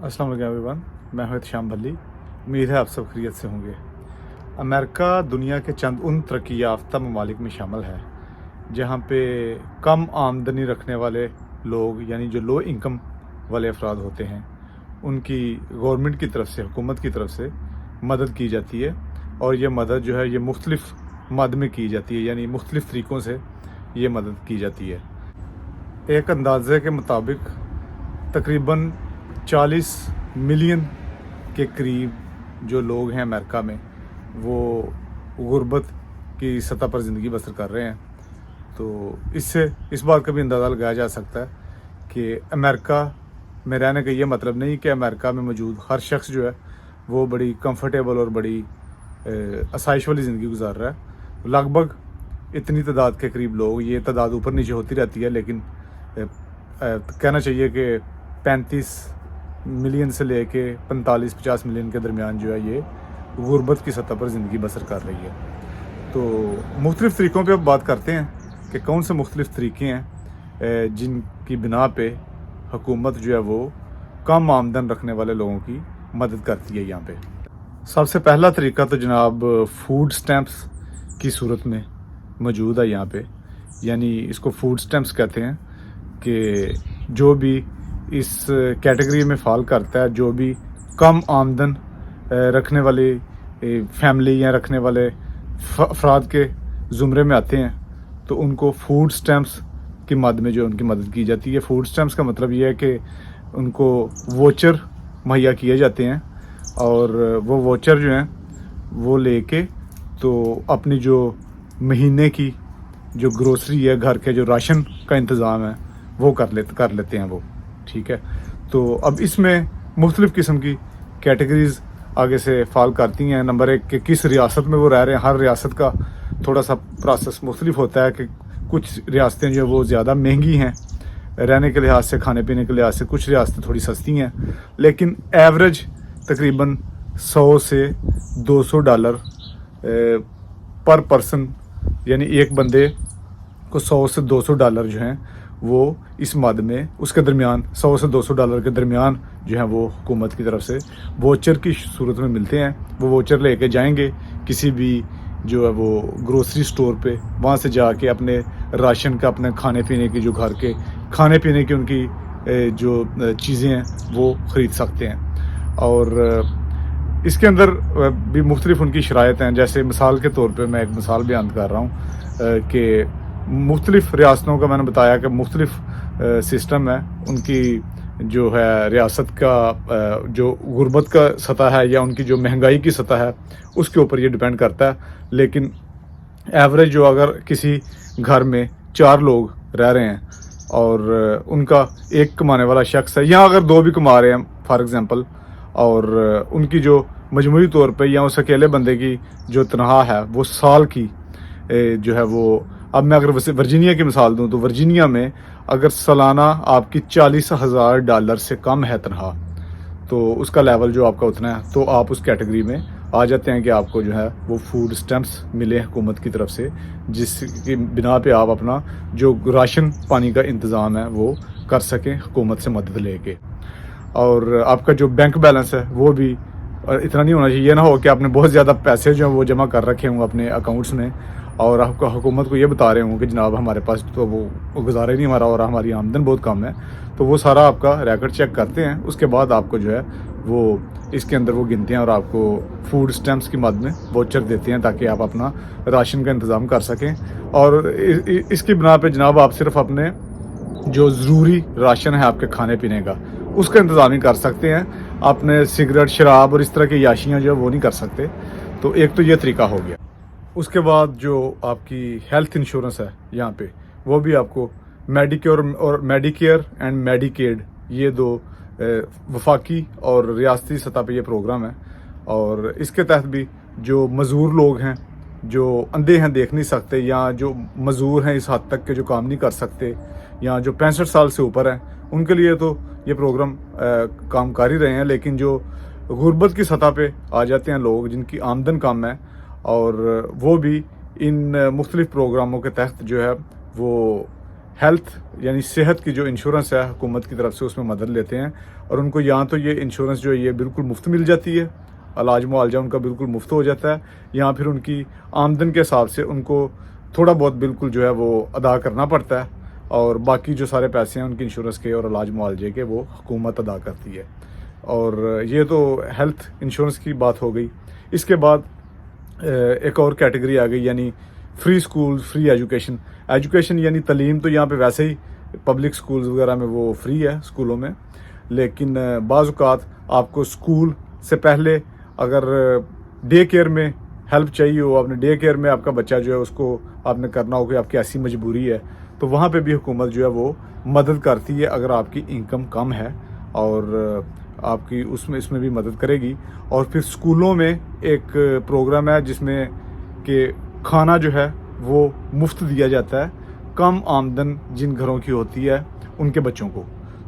अस्सलाम वालेकुम एवरीवन, मैं हूं शाम भल्ली। उम्मीद है आप सब खैरियत से होंगे। अमेरिका दुनिया के चंद उन तरक्की याफ्ता ममालिक में शामिल है जहां पे कम आमदनी रखने वाले लोग यानी जो लो इनकम वाले अफराद होते हैं उनकी गवर्नमेंट की तरफ से, हुकूमत की तरफ से मदद की जाती है। और ये मदद जो है ये मुख्तलिफ मद में की जाती है, यानी मुख्तलिफ तरीक़ों से ये मदद की जाती है। एक अंदाजे के मुताबिक तकरीबन 40 मिलियन के करीब जो लोग हैं अमेरिका में वो गुर्बत की सतह पर ज़िंदगी बसर कर रहे हैं। तो इससे इस बात का भी अंदाज़ा लगाया जा सकता है कि अमेरिका में रहने का ये मतलब नहीं कि अमेरिका में मौजूद हर शख्स जो है वो बड़ी कंफर्टेबल और बड़ी आसाइश वाली ज़िंदगी गुजार रहा है। लगभग इतनी तादाद के करीब लोग, ये तादाद ऊपर नीचे होती रहती है, लेकिन कहना चाहिए कि 35 मिलियन से लेके 45-50 मिलियन के दरमियान जो है ये गुर्बत की सतह पर ज़िंदगी बसर कर रही है। तो मुख्तलिफ़ तरीक़ों पे अब बात करते हैं कि कौन से मुख्तलिफ़ तरीक़े हैं जिनकी बिना पे हुकूमत जो है वो कम आमदन रखने वाले लोगों की मदद करती है। यहाँ पे सबसे पहला तरीका तो जनाब फूड स्टैम्प्स की सूरत में मौजूद है यहाँ पे, यानी इसको फूड स्टैम्प्स कहते हैं कि जो भी इस कैटेगरी में फॉल करता है, जो भी कम आमदन रखने वाली फैमिली या रखने वाले अफराद के ज़ुमरे में आते हैं, तो उनको फूड स्टैम्प्स की मद में जो उनकी मदद की जाती है। फूड स्टैम्प्स का मतलब ये है कि उनको वोचर मुहैया किए जाते हैं और वो वोचर जो हैं वो लेके तो अपनी जो महीने की जो ग्रोसरी है, घर के जो राशन का इंतज़ाम है वो कर लेते हैं वो, ठीक है। तो अब इसमें मुख्तलिफ़ किस्म की कैटेगरीज़ आगे से फॉल करती हैं। नंबर 1 कि किस रियासत में वो रह रहे हैं। हर रियासत का थोड़ा सा प्रोसेस मुख्तलिफ होता है कि कुछ रियासतें जो है वो ज़्यादा महंगी हैं रहने के लिहाज से, खाने पीने के लिहाज से, कुछ रियासतें थोड़ी सस्ती हैं, लेकिन एवरेज तकरीबन 100 से 200 डॉलर पर पर्सन, यानी एक बंदे को 100 से 200 डॉलर जो हैं वो इस मद में, उसके दरमियान 100 से 200 डॉलर के दरमियान जो है वो हुकूमत की तरफ से वोचर की सूरत में मिलते हैं। वो वोचर लेके जाएंगे किसी भी जो है वो ग्रोसरी स्टोर पे, वहाँ से जाके अपने राशन का, अपने खाने पीने की, जो घर के खाने पीने की उनकी जो चीज़ें हैं वो ख़रीद सकते हैं। और इसके अंदर भी मुख्तलिफ उनकी शराइत हैं। जैसे मिसाल के तौर पे मैं एक मिसाल बयान कर रहा हूँ कि मुख्तलिफ़ रियासतों का मैंने बताया कि मुख्तलिफ़ सिस्टम है उनकी, जो है रियासत का जो गुर्बत का सतह है या उनकी जो महंगाई की सतह है उसके ऊपर ये डिपेंड करता है। लेकिन एवरेज जो अगर किसी घर में 4 लोग रह रहे हैं और उनका एक कमाने वाला शख्स है, या अगर 2 भी कमा रहे हैं फॉर एग्ज़ाम्पल, और उनकी जो मजमूई तौर पे या उस अकेले बंदे की जो तनख्वाह है वो साल की जो है वो, अब मैं अगर वैसे वर्जीनिया की मिसाल दूं तो वर्जीनिया में अगर सालाना आपकी 40,000 डॉलर से कम है तनख्वाह, तो उसका लेवल जो आपका उतना है, तो आप उस कैटेगरी में आ जाते हैं कि आपको जो है वो फूड स्टैम्प्स मिले हुकूमत की तरफ से, जिसकी बिना पे आप अपना जो राशन पानी का इंतज़ाम है वो कर सकें हुकूमत से मदद लेके। और आपका जो बैंक बैलेंस है वो भी इतना नहीं होना चाहिए। ये ना हो कि आपने बहुत ज़्यादा पैसे जो हैं वो जमा कर रखे हों अपने अकाउंट्स में और आपका हुकूमत को ये बता रहे हों कि जनाब हमारे पास तो वो गुजारा ही नहीं हमारा और हमारी आमदन बहुत कम है। तो वो सारा आपका रिकॉर्ड चेक करते हैं, उसके बाद आपको जो है वो इसके अंदर वो गिनते हैं और आपको फूड स्टैम्प्स की मद में वोचर देते हैं ताकि आप अपना राशन का इंतज़ाम कर सकें। और इसकी बिना पे जनाब आप सिर्फ अपने जो ज़रूरी राशन है आपके खाने पीने का उसका इंतज़ाम ही कर सकते हैं। आपने सिगरेट, शराब और इस तरह की याशियाँ जो है वो नहीं कर सकते। तो एक तो ये तरीका हो गया। उसके बाद जो आपकी हेल्थ इंश्योरेंस है यहाँ पे, वो भी आपको मेडिकेयर एंड मेडिकेड, ये 2 वफाकी और रियासती सतह पे ये प्रोग्राम है। और इसके तहत भी जो मज़दूर लोग हैं, जो अंधे हैं, देख नहीं सकते, या जो मज़दूर हैं इस हद तक के जो काम नहीं कर सकते, या जो 65 साल से ऊपर हैं, उनके लिए तो ये प्रोग्राम काम कर ही रहे हैं। लेकिन जो गुर्बत की सतह पे आ जाते हैं लोग जिनकी आमदन कम है, और वो भी इन मुख्तलिफ़ प्रोग्रामों के तहत जो है वो हेल्थ यानी सेहत की जो इंश्योरेंस है हुकूमत की तरफ से उसमें मदद लेते हैं और उनको यहाँ तो ये इंश्योरेंस जो है ये बिल्कुल मुफ्त मिल जाती है, इलाज मुआवजा उनका बिल्कुल मुफ्त हो जाता है। यहाँ फिर उनकी आमदन के हिसाब से उनको थोड़ा बहुत बिल्कुल जो है वो अदा करना पड़ता है और बाकी जो सारे पैसे हैं उनकी इंश्योरेंस के और इलाज मुआवजे के वो हुकूमत अदा करती है। और ये तो हेल्थ इंश्योरेंस की बात हो गई। इसके बाद एक और कैटेगरी आ गई यानी free school, free education. Education यानी तालीम तो यहाँ पे वैसे ही पब्लिक स्कूल्स वगैरह में वो फ्री है स्कूलों में, लेकिन बाज़ औक़ात आपको स्कूल से पहले अगर डे केयर में हेल्प चाहिए हो, आपने डे केयर में आपका बच्चा जो है उसको आपने करना हो कि आपकी ऐसी मजबूरी है, तो वहाँ पे भी हुकूमत जो है वो मदद करती है अगर आपकी इनकम कम है और आपकी इसमें भी मदद करेगी। और फिर स्कूलों में एक प्रोग्राम है जिसमें कि खाना जो है वो मुफ्त दिया जाता है कम आमदन जिन घरों की होती है उनके बच्चों को,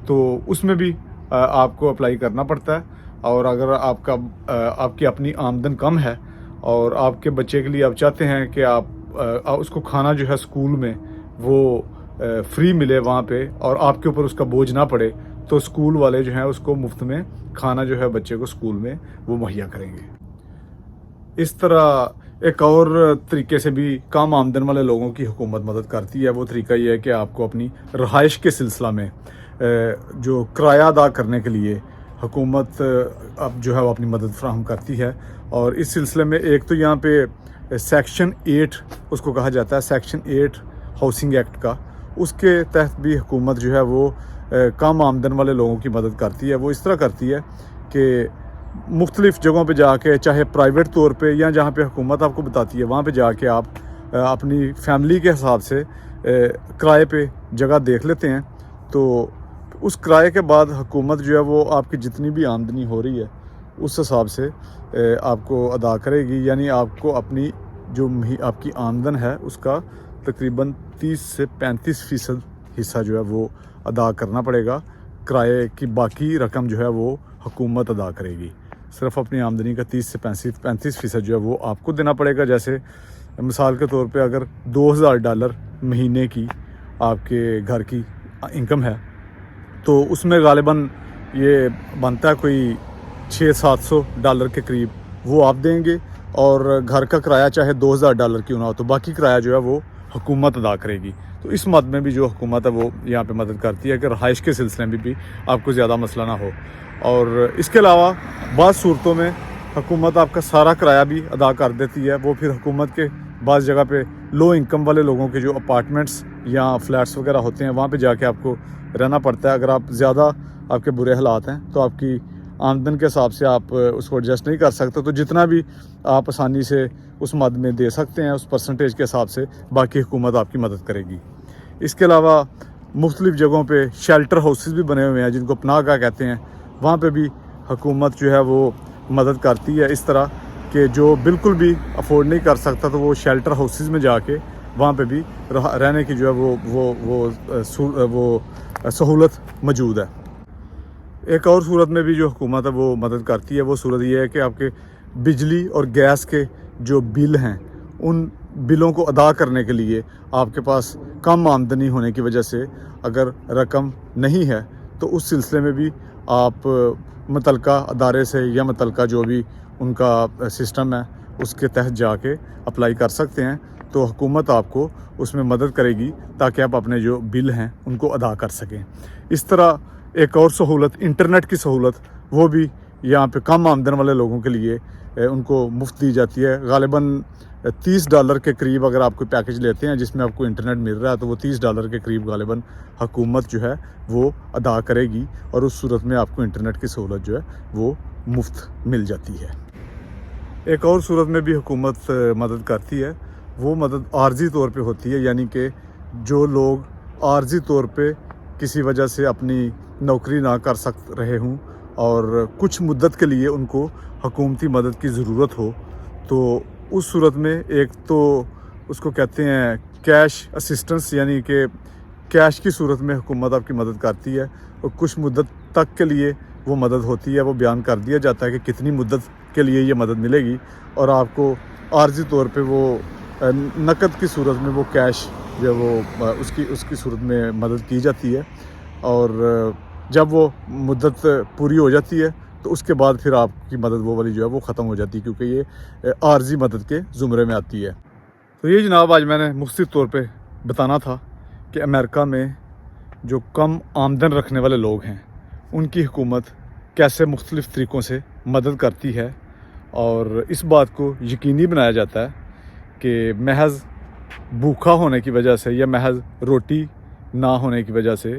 तो उसमें भी आपको अप्लाई करना पड़ता है। और अगर आपकी अपनी आमदन कम है और आपके बच्चे के लिए आप चाहते हैं कि आप उसको खाना जो है स्कूल में वो फ्री मिले वहाँ पे और आपके ऊपर उसका बोझ ना पड़े, तो स्कूल वाले जो हैं उसको मुफ्त में खाना जो है बच्चे को स्कूल में वो मुहैया करेंगे। इस तरह एक और तरीके से भी कम आमदन वाले लोगों की हुकूमत मदद करती है। वो तरीका ये है कि आपको अपनी रहाइश के सिलसिला में जो किराया अदा करने के लिए हुकूमत अब जो है वो अपनी मदद फराहम करती है। और इस सिलसिले में एक तो यहाँ पे सेक्शन 8 उसको कहा जाता है, सेक्शन 8 हाउसिंग एक्ट का, उसके तहत भी हुकूमत जो है वो कम आमदन वाले लोगों की मदद करती है। वो इस तरह करती है कि मुख्तलिफ़ जगहों पे जाके, चाहे प्राइवेट तौर पे या जहाँ पे हुकूमत आपको बताती है वहाँ पे जाके आप अपनी फैमिली के हिसाब से किराए पे जगह देख लेते हैं। तो उस किराए के बाद हुकूमत जो है वो आपकी जितनी भी आमदनी हो रही है उस हिसाब से आपको अदा करेगी। यानी आपको अपनी जो आपकी आमदन है उसका तकरीबन 30 से 35% हिस्सा जो है वो अदा करना पड़ेगा। किराए की बाकी रकम जो है वो हुकूमत अदा करेगी। सिर्फ अपनी आमदनी का 30 से 35% जो है वो आपको देना पड़ेगा। जैसे मिसाल के तौर पे अगर $2000 महीने की आपके घर की इनकम है तो उसमें गालिबन ये बनता है कोई $600-700 के करीब वो आप देंगे और घर का किराया चाहे $2000 क्यों ना हो तो बाकी किराया जो है वो हुकूमत अदा करेगी। तो इस मद में भी जो हुकूमत है वो यहाँ पे मदद करती है कि रहाइश के सिलसिले में भी आपको ज़्यादा मसला ना हो। और इसके अलावा बाज़ सूरतों में हुकूमत आपका सारा किराया भी अदा कर देती है। वो फिर हुकूमत के बाज़ जगह पे लो इनकम वाले लोगों के जो अपार्टमेंट्स या फ्लैट्स वगैरह होते हैं वहाँ पे जाके आपको रहना पड़ता है। अगर आप ज़्यादा आपके बुरे हालात हैं तो आपकी आमदन के हिसाब से आप उसको एडजस्ट नहीं कर सकते, तो जितना भी आप आसानी से उस मद में दे सकते हैं उस परसेंटेज के हिसाब से बाकी हुकूमत आपकी मदद करेगी। इसके अलावा मुख्तलिफ़ जगहों पे शेल्टर हाउसेस भी बने हुए हैं जिनको पनाह गाह कहते हैं, वहाँ पे भी हुकूमत जो है वो मदद करती है। इस तरह कि जो बिल्कुल भी अफोर्ड नहीं कर सकता तो वो शेल्टर हाउसेस में जाके वहाँ पे भी रहने की जो है वो सहूलत मौजूद है। एक और सूरत में भी जो हुकूमत है वो मदद करती है, वो सूरत ये है कि आपके बिजली और गैस के जो बिल हैं उन बिलों को अदा करने के लिए आपके पास कम आमदनी होने की वजह से अगर रकम नहीं है तो उस सिलसिले में भी आप मुतलका अदारे से या मुतलका जो भी उनका सिस्टम है उसके तहत जाके अप्लाई कर सकते हैं। तो हुकूमत आपको उसमें मदद करेगी ताकि आप अपने जो बिल हैं उनको अदा कर सकें। इस तरह एक और सहूलत इंटरनेट की सहूलत वो भी यहाँ पे कम आमदन वाले लोगों के लिए उनको मुफ्त दी जाती है। गालिबन $30 के करीब अगर आप कोई पैकेज लेते हैं जिसमें आपको इंटरनेट मिल रहा है तो वो $30 के करीब गालिबन हुकूमत जो है वो अदा करेगी और उस सूरत में आपको इंटरनेट की सहूलत जो है वो मुफ्त मिल जाती है। एक और सूरत में भी हुकूमत मदद करती है, वो मदद आर्जी तौर पे होती है। यानी कि जो लोग आर्जी तौर पे किसी वजह से अपनी नौकरी ना कर रहे हों और कुछ मुद्दत के लिए उनको हुकूमती मदद की ज़रूरत हो, तो उस सूरत में एक तो उसको कहते हैं कैश असिस्टेंस, यानी कि कैश की सूरत में हुकूमत आपकी मदद करती है और कुछ मुद्दत तक के लिए वो मदद होती है। वो बयान कर दिया जाता है कि कितनी मुद्दत के लिए ये मदद मिलेगी और आपको आर्जी तौर पे वो نقد کی صورت میں وہ کیش جو ہے وہ اس کی صورت میں مدد کی جاتی ہے، اور جب وہ مدت پوری ہو جاتی ہے تو اس کے بعد پھر آپ کی مدد وہ والی جو ہے وہ ختم ہو جاتی ہے، کیونکہ یہ عارضی مدد کے زمرے میں آتی ہے۔ تو یہ جناب آج میں نے مختصر طور پہ بتانا تھا کہ امریکہ میں جو کم آمدن رکھنے والے لوگ ہیں ان کی حکومت کیسے مختلف طریقوں سے مدد کرتی ہے، اور اس بات کو یقینی بنایا جاتا ہے کہ محض بھوکا ہونے کی وجہ سے، یا محض روٹی نہ ہونے کی وجہ سے،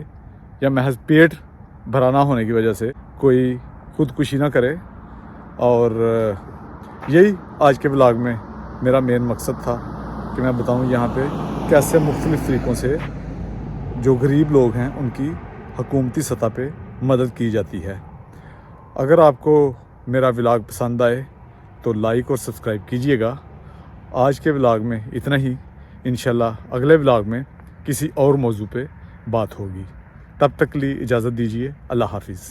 یا محض پیٹ بھرا نہ ہونے کی وجہ سے کوئی خودکشی نہ کرے۔ اور یہی آج کے ولاگ میں میرا مین مقصد تھا کہ میں بتاؤں یہاں پہ کیسے مختلف طریقوں سے جو غریب لوگ ہیں ان کی حکومتی سطح پہ مدد کی جاتی ہے۔ اگر آپ کو میرا ولاگ پسند آئے تو لائک اور سبسکرائب کیجیے گا۔ آج کے ولاگ میں اتنا ہی، انشاءاللہ اگلے ولاگ میں کسی اور موضوع پہ بات ہوگی۔ تب تک کے لیے اجازت دیجیے، اللہ حافظ۔